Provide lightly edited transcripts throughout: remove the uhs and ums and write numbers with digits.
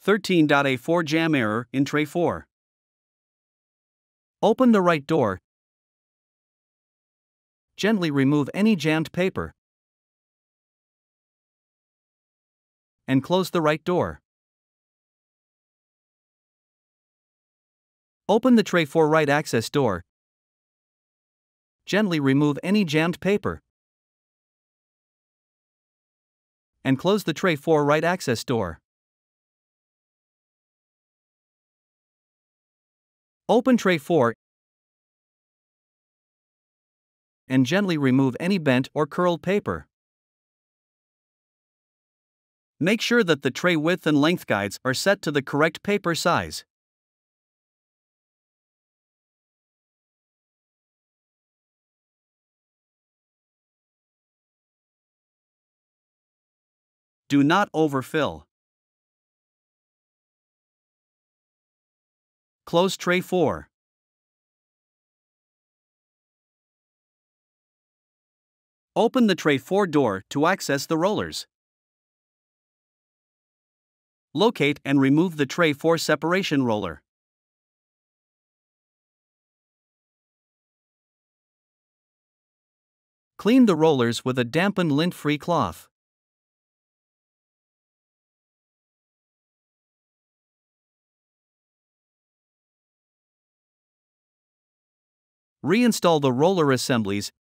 13.A4 jam error in tray 4. Open the right door. Gently remove any jammed paper. And close the right door. Open the tray 4 right access door. Gently remove any jammed paper. And close the tray 4 right access door. Open tray 4 and gently remove any bent or curled paper. Make sure that the tray width and length guides are set to the correct paper size. Do not overfill. Close tray 4. Open the tray 4 door to access the rollers. Locate and remove the tray 4 separation roller. Clean the rollers with a dampened lint-free cloth. Reinstall the roller assemblies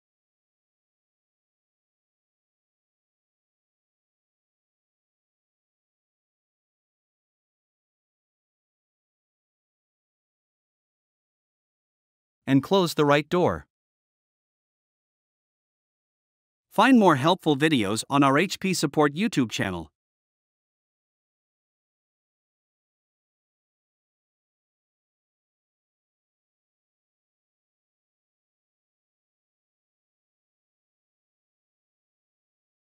and close the right door. Find more helpful videos on our HP Support YouTube channel.